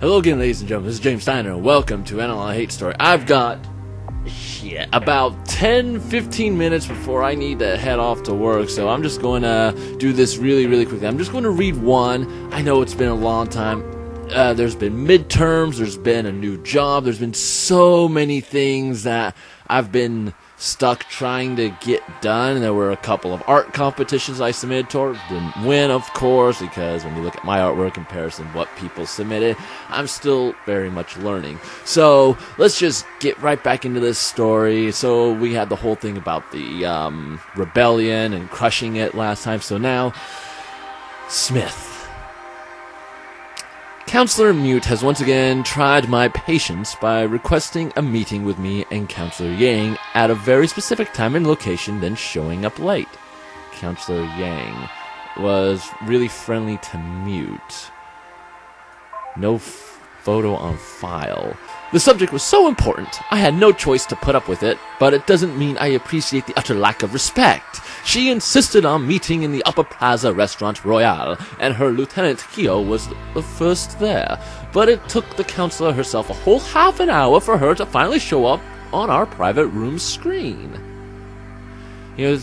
Hello again, ladies and gentlemen. This is James Steiner, and welcome to NLI Hate Story. I've got about 10-15 minutes before I need to head off to work, so I'm just going to do this really quickly. I'm just going to read one. I know it's been a long time. There's been midterms, there's been a new job, there's been so many things that I've been stuck trying to get done. There were a couple of art competitions I submitted toward. Didn't win, of course, because when you look at my artwork in comparison to what people submitted, I'm still very much learning. So let's just get right back into this story. So we had the whole thing about the rebellion and crushing it last time. So now, Smith. Counselor Mute has once again tried my patience by requesting a meeting with me and Counselor Yang at a very specific time and location, then showing up late. Counselor Yang was really friendly to Mute. No photo on file. The subject was so important, I had no choice to put up with it, but it doesn't mean I appreciate the utter lack of respect. She insisted on meeting in the Upper Plaza Restaurant Royale, and her Lieutenant Hio was the first there. But it took the counselor herself a whole half an hour for her to finally show up on our private room screen. Hio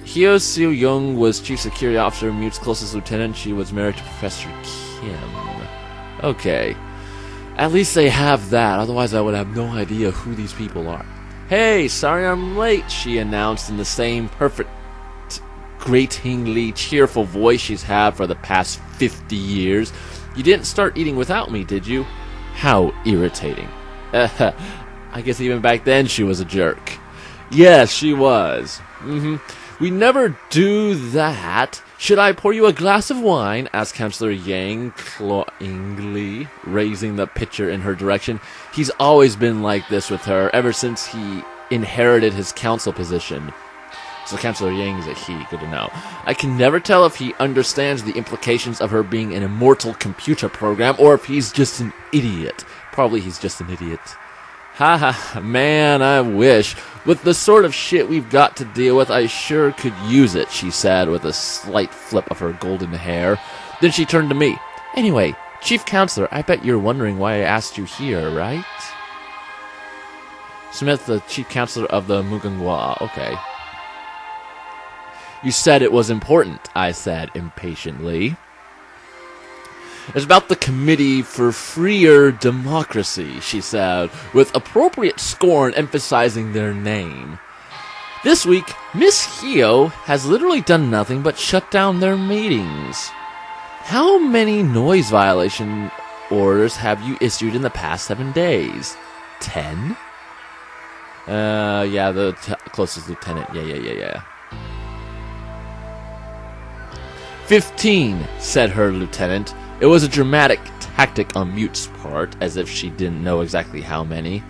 Seo-young was Chief Security Officer, Mute's closest lieutenant. She was married to Professor Kim. Okay. At least they have that, otherwise I would have no idea who these people are. Hey, sorry I'm late, she announced in the same perfect, gratingly cheerful voice she's had for the past 50 years. You didn't start eating without me, did you? How irritating. I guess even back then she was a jerk. Yes, she was. We never do that. Should I pour you a glass of wine? Asked Counselor Yang cloyingly, raising the pitcher in her direction. He's always been like this with her, ever since he inherited his council position. So Counselor Yang is a he, good to know. I can never tell if he understands the implications of her being an immortal computer program, or if he's just an idiot. Probably he's just an idiot. Man, I wish. With the sort of shit we've got to deal with, I sure could use it, she said with a slight flip of her golden hair. Then she turned to me. Anyway, Chief Counselor, I bet you're wondering why I asked you here, right? Smith, the Chief Counselor of the Mugunghwa. Okay. You said it was important, I said impatiently. It's about the Committee for Freer Democracy, she said, with appropriate scorn emphasizing their name. This week, Miss Hio has literally done nothing but shut down their meetings. How many noise violation orders have you issued in the past 7 days? 10? Yeah, the closest lieutenant. Yeah. 15, said her lieutenant. It was a dramatic tactic on Mute's part, as if she didn't know exactly how many.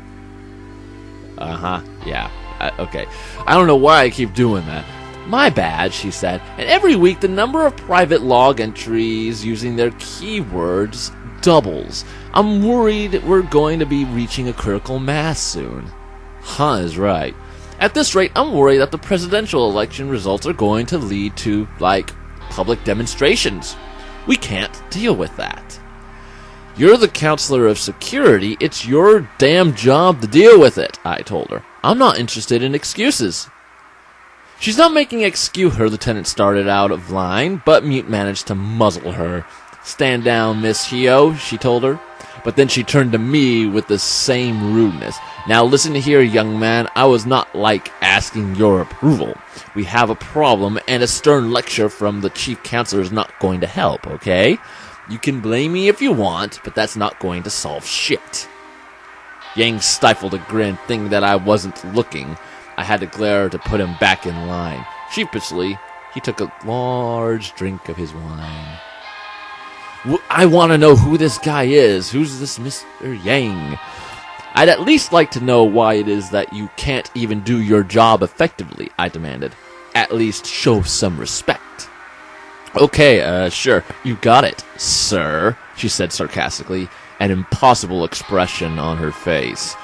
Yeah. Okay. I don't know why I keep doing that. My bad, she said. And every week the number of private log entries using their keywords doubles. I'm worried we're going to be reaching a critical mass soon. Is right. At this rate, I'm worried that the presidential election results are going to lead to, public demonstrations. We can't deal with that. You're the counselor of security. It's your damn job to deal with it, I told her. I'm not interested in excuses. She's not making excuse, her lieutenant started out of line, but Mute managed to muzzle her. Stand down, Miss Hio, she told her. But then she turned to me with the same rudeness. Now listen here, young man, I was not asking your approval. We have a problem, and a stern lecture from the chief counselor is not going to help, okay? You can blame me if you want, but that's not going to solve shit. Yang stifled a grin, thinking that I wasn't looking. I had to glare to put him back in line. Sheepishly, he took a large drink of his wine. I want to know who this guy is. Who's this Mr. Yang? I'd at least like to know why it is that you can't even do your job effectively, I demanded. At least show some respect. Okay, sure. You got it, sir, she said sarcastically, an impossible expression on her face.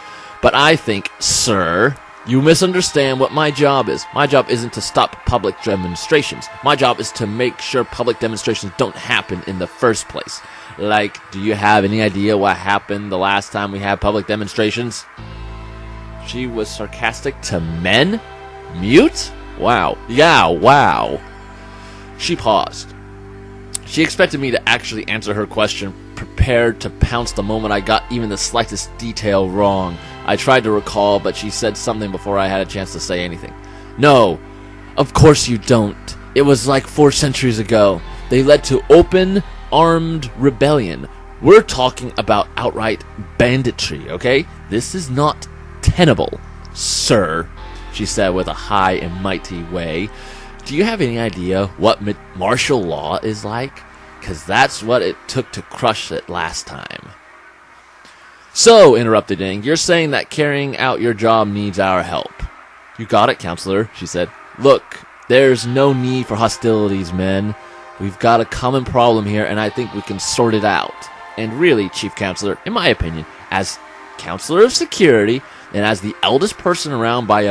But I think, sir, you misunderstand what my job is. My job isn't to stop public demonstrations. My job is to make sure public demonstrations don't happen in the first place. Like, do you have any idea what happened the last time we had public demonstrations? She was sarcastic to men? Mute? Wow. Yeah, wow. She paused. She expected me to actually answer her question, prepared to pounce the moment I got even the slightest detail wrong. I tried to recall, but she said something before I had a chance to say anything. No, of course you don't. It was like 4 centuries ago. They led to open, armed rebellion. We're talking about outright banditry, okay? This is not tenable, sir, she said with a high and mighty way. Do you have any idea what martial law is like? Because that's what it took to crush it last time. So, interrupted Ing, you're saying that carrying out your job needs our help. You got it, counselor, she said. Look, there's no need for hostilities, men. We've got a common problem here, and I think we can sort it out. And really, Chief Counselor, in my opinion, as Counselor of Security, and as the eldest person around by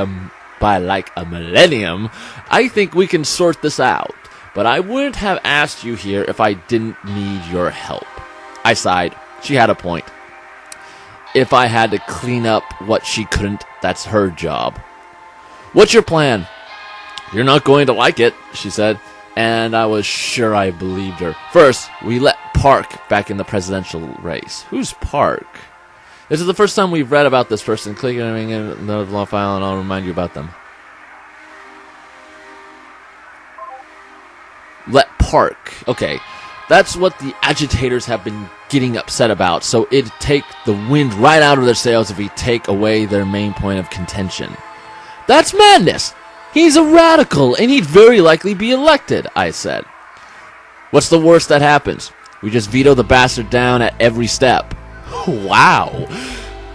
like a millennium, I think we can sort this out. But I wouldn't have asked you here if I didn't need your help. I sighed. She had a point. If I had to clean up what she couldn't, that's her job. What's your plan? You're not going to like it, she said, and I was sure I believed her. First, we let Park back in the presidential race. Who's Park? This is the first time we've read about this person. Click in the law file and I'll remind you about them. Let Park. Okay. That's what the agitators have been getting upset about, so it'd take the wind right out of their sails if we take away their main point of contention. That's madness! He's a radical, and he'd very likely be elected, I said. What's the worst that happens? We just veto the bastard down at every step. Wow.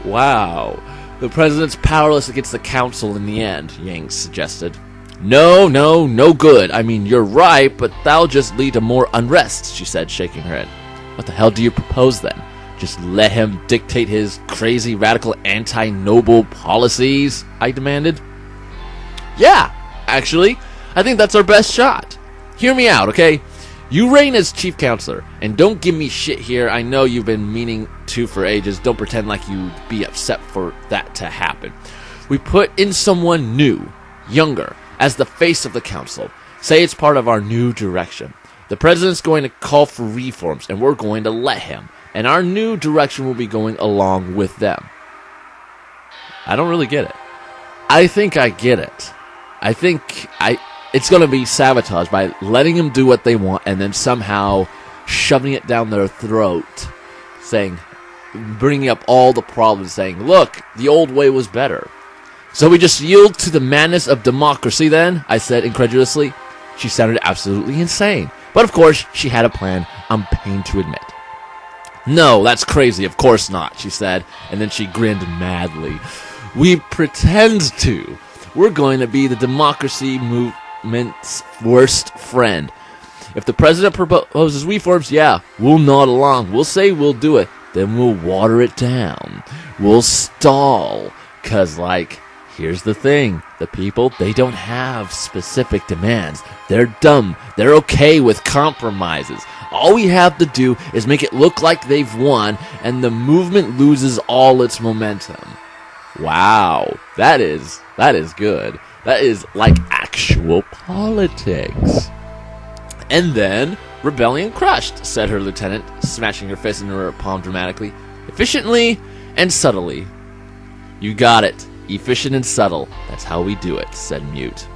Wow. The president's powerless against the council in the end, Yang suggested. No good. I mean, you're right, but that'll just lead to more unrest, she said, shaking her head. What the hell do you propose then? Just let him dictate his crazy, radical, anti-noble policies? I demanded. Yeah, actually, I think that's our best shot. Hear me out, okay? You reign as chief counselor, and don't give me shit here. I know you've been meaning to for ages. Don't pretend like you'd be upset for that to happen. We put in someone new, younger, as the face of the council. Say it's part of our new direction. The president's going to call for reforms, and we're going to let him. And our new direction will be going along with them. I don't really get it. I think I get it. I think it's going to be sabotage by letting them do what they want and then somehow shoving it down their throat, bringing up all the problems, saying, look, the old way was better. So we just yield to the madness of democracy then? I said incredulously. She sounded absolutely insane. But of course, she had a plan, I'm pained to admit. No, that's crazy, of course not, she said, and then she grinned madly. We pretend to. We're going to be the democracy movement's worst friend. If the president proposes reforms, yeah, we'll nod along. We'll say we'll do it. Then we'll water it down. We'll stall. 'Cause, here's the thing. The people, they don't have specific demands. They're dumb. They're okay with compromises. All we have to do is make it look like they've won, and the movement loses all its momentum. Wow, that is good. That is like actual politics. And then, rebellion crushed, said her lieutenant, smashing her fist into her palm dramatically. Efficiently and subtly. You got it. Efficient and subtle. That's how we do it, said Mute.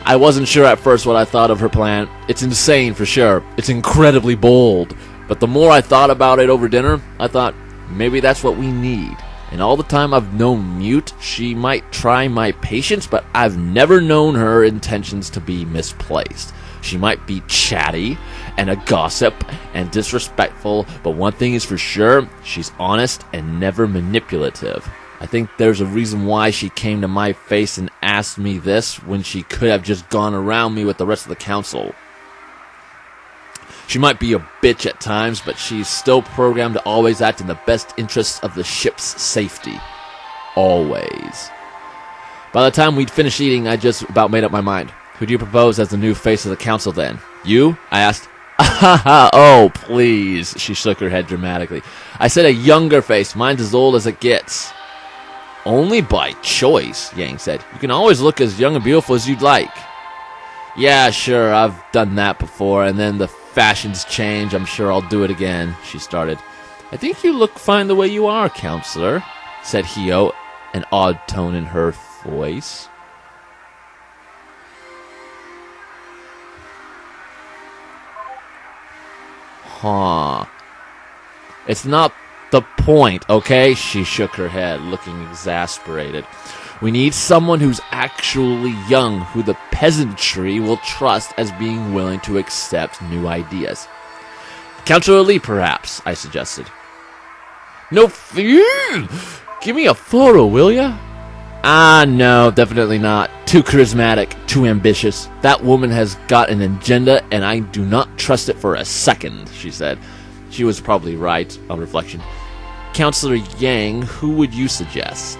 I wasn't sure at first what I thought of her plan. It's insane for sure. It's incredibly bold. But the more I thought about it over dinner, I thought, maybe that's what we need. And all the time I've known Mute, she might try my patience, but I've never known her intentions to be misplaced. She might be chatty and a gossip and disrespectful, but one thing is for sure, she's honest and never manipulative. I think there's a reason why she came to my face and asked me this when she could have just gone around me with the rest of the council. She might be a bitch at times, but she's still programmed to always act in the best interests of the ship's safety. Always. By the time we'd finished eating, I just about made up my mind. Who do you propose as the new face of the council then? You? I asked. Oh, please. She shook her head dramatically. I said a younger face. Mine's as old as it gets. Only by choice, Yang said. You can always look as young and beautiful as you'd like. Yeah, sure, I've done that before, and then the fashions change. I'm sure I'll do it again, she started. I think you look fine the way you are, counselor, said Hio, an odd tone in her voice. Huh. It's not the point, okay? She shook her head, looking exasperated. We need someone who's actually young, who the peasantry will trust as being willing to accept new ideas. Counselor Lee, perhaps, I suggested. No fear! Give me a photo, will ya? Ah, no, definitely not. Too charismatic, too ambitious. That woman has got an agenda, and I do not trust it for a second, she said. She was probably right, on reflection. Counselor Yang, who would you suggest?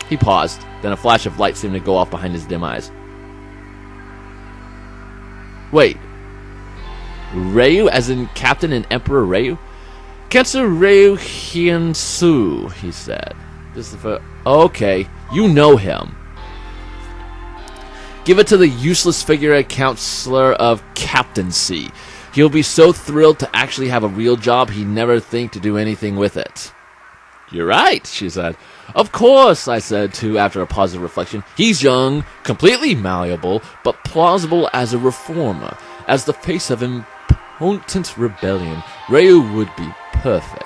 He paused, then a flash of light seemed to go off behind his dim eyes. Wait. Ryu, as in Captain and Emperor Ryu? Counselor Ryu Hyun-soo, he said. This is the okay, you know him. Give it to the useless figurehead counselor of captaincy. He'll be so thrilled to actually have a real job, he'd never think to do anything with it. You're right, she said. Of course, I said too, after a pause of reflection. He's young, completely malleable, but plausible as a reformer. As the face of impotent rebellion, Ryu would be perfect.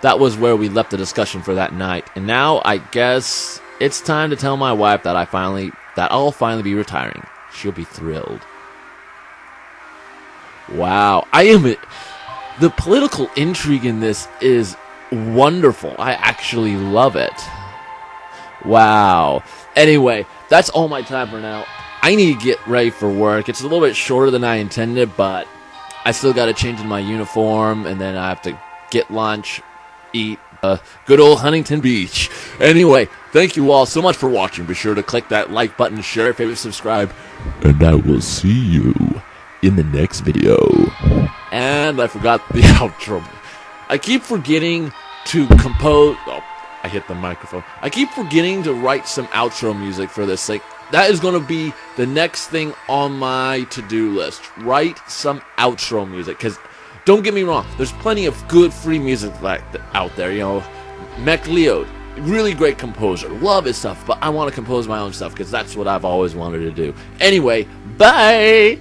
That was where we left the discussion for that night, and now I guess it's time to tell my wife that I'll finally be retiring. She'll be thrilled. Wow, the political intrigue in this is wonderful. I actually love it. Wow. Anyway, that's all my time for now. I need to get ready for work. It's a little bit shorter than I intended, but I still got to change in my uniform, and then I have to get lunch, eat, good old Huntington Beach. Anyway, thank you all so much for watching. Be sure to click that like button, share, favorite, subscribe, and I will see you in the next video. And I forgot the outro. I keep forgetting to compose. Oh, I hit the microphone. I keep forgetting to write some outro music for this. Like, that is going to be the next thing on my to-do list. Write some outro music. Because, don't get me wrong, there's plenty of good free music out there. You know, Mech Leo, really great composer. Love his stuff, but I want to compose my own stuff because that's what I've always wanted to do. Anyway, bye!